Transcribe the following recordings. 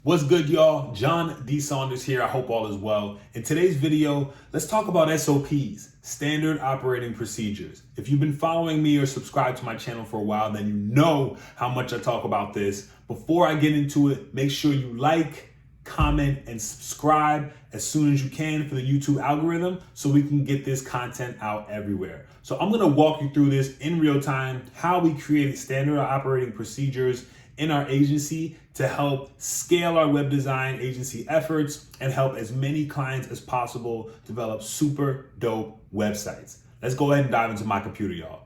What's good, y'all? John D. Saunders here. I hope all is well. In today's video, let's talk about SOPs, standard operating procedures. If you've been following me or subscribed to my channel for a while, then you know how much I talk about this. Before I get into it, make sure you like, comment, and subscribe as soon as you can for the YouTube algorithm so we can get this content out everywhere. So I'm gonna walk you through this in real time, how we created standard operating procedures in our agency to help scale our web design agency efforts and help as many clients as possible develop super dope websites. Let's go ahead and dive into my computer, y'all.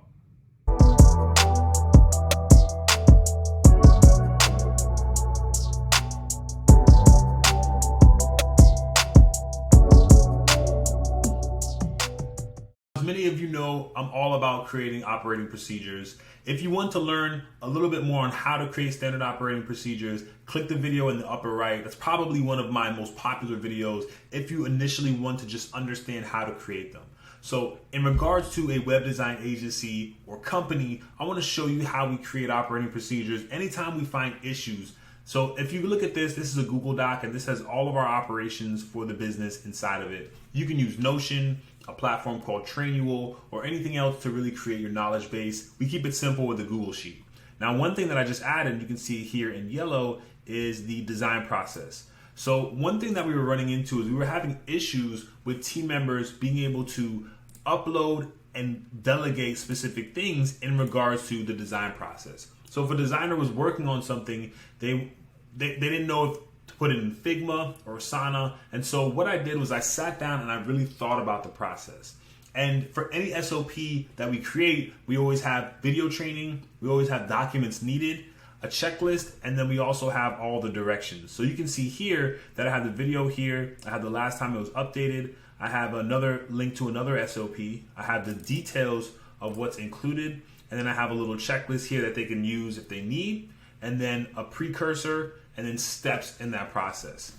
As many of you know, I'm all about creating operating procedures. If you want to learn a little bit more on how to create standard operating procedures, click the video in the upper right. That's probably one of my most popular videos if you initially want to just understand how to create them. So in regards to a web design agency or company, I want to show you how we create operating procedures anytime we find issues. So if you look at this is a Google Doc and this has all of our operations for the business inside of it. You can use Notion, a platform called Trainual, or anything else to really create your knowledge base. We keep it simple with a Google Sheet. Now, one thing that I just added, you can see here in yellow, is the design process. So one thing that we were running into is we were having issues with team members being able to upload and delegate specific things in regards to the design process. So if a designer was working on something, they didn't know if to put it in Figma or Asana. And so what I did was I sat down and I really thought about the process. And for any SOP that we create, we always have video training, we always have documents needed, a checklist, and then we also have all the directions. So you can see here that I have the video here, I have the last time it was updated, I have another link to another SOP, I have the details of what's included, and then I have a little checklist here that they can use if they need, and then a precursor, and then steps in that process.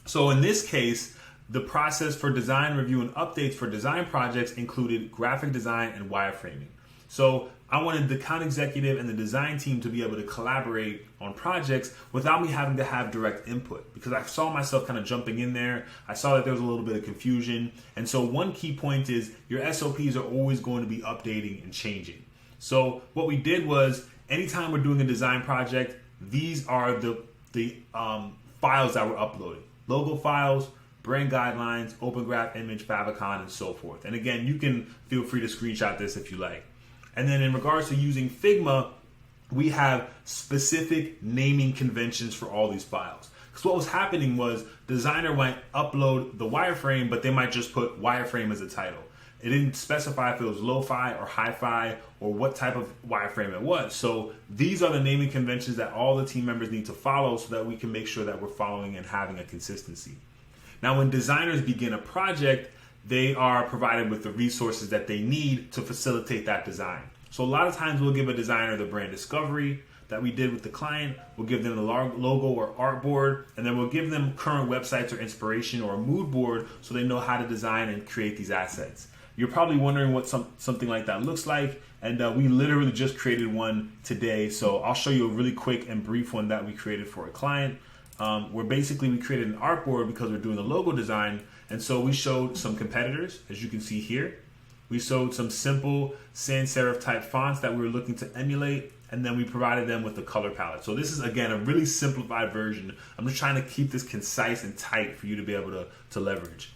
So in this case, the process for design review and updates for design projects included graphic design and wireframing. So I wanted the account executive and the design team to be able to collaborate on projects without me having to have direct input, because I saw myself kind of jumping in there. I saw that there was a little bit of confusion. And so one key point is your SOPs are always going to be updating and changing. So what we did was anytime we're doing a design project, these are the files that we're uploading. Logo files, brand guidelines, open graph image, favicon, and so forth. And again, you can feel free to screenshot this if you like. And then in regards to using Figma, we have specific naming conventions for all these files. Because what was happening was designer might upload the wireframe, but they might just put wireframe as a title. It didn't specify if it was lo-fi or hi-fi or what type of wireframe it was. So these are the naming conventions that all the team members need to follow so that we can make sure that we're following and having a consistency. Now, when designers begin a project, they are provided with the resources that they need to facilitate that design. So a lot of times we'll give a designer the brand discovery that we did with the client, we'll give them the logo or artboard, and then we'll give them current websites or inspiration or a mood board so they know how to design and create these assets. You're probably wondering what something like that looks like, and we literally just created one today. So I'll show you a really quick and brief one that we created for a client, where basically we created an artboard because we're doing a logo design, and so we showed some competitors, as you can see here. We showed some simple sans serif type fonts that we were looking to emulate, and then we provided them with the color palette. So this is, again, a really simplified version. I'm just trying to keep this concise and tight for you to be able to leverage.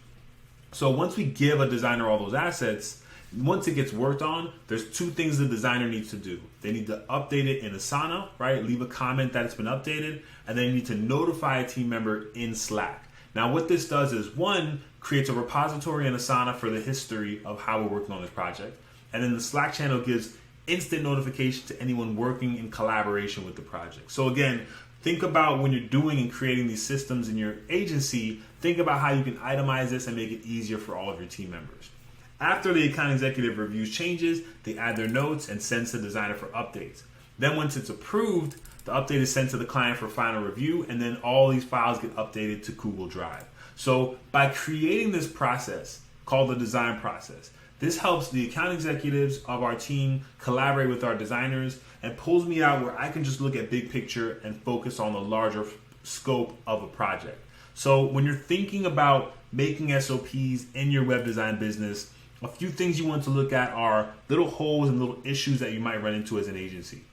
So once we give a designer all those assets, once it gets worked on, there's two things the designer needs to do. They need to update it in Asana, right? Leave a comment that it's been updated, and they need to notify a team member in Slack. Now what this does is, one, creates a repository in Asana for the history of how we're working on this project. And then the Slack channel gives instant notification to anyone working in collaboration with the project. So again, think about when you're doing and creating these systems in your agency, think about how you can itemize this and make it easier for all of your team members. After the account executive reviews changes, they add their notes and sends the designer for updates. Then once it's approved, the update is sent to the client for final review, and then all these files get updated to Google Drive. So by creating this process called the design process, this helps the account executives of our team collaborate with our designers and pulls me out where I can just look at big picture and focus on the larger scope of a project. So when you're thinking about making SOPs in your web design business, a few things you want to look at are little holes and little issues that you might run into as an agency.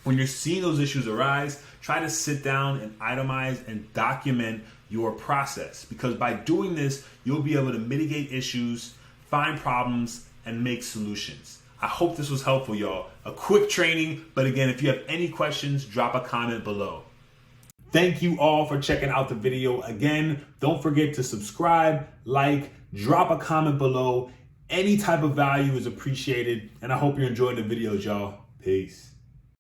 When you're seeing those issues arise, try to sit down and itemize and document your process, because by doing this, you'll be able to mitigate issues, find problems, and make solutions. I hope this was helpful, y'all. A quick training, but again, if you have any questions, drop a comment below. Thank you all for checking out the video. Again, don't forget to subscribe, like, drop a comment below. Any type of value is appreciated, and I hope you're enjoying the videos, y'all. Peace.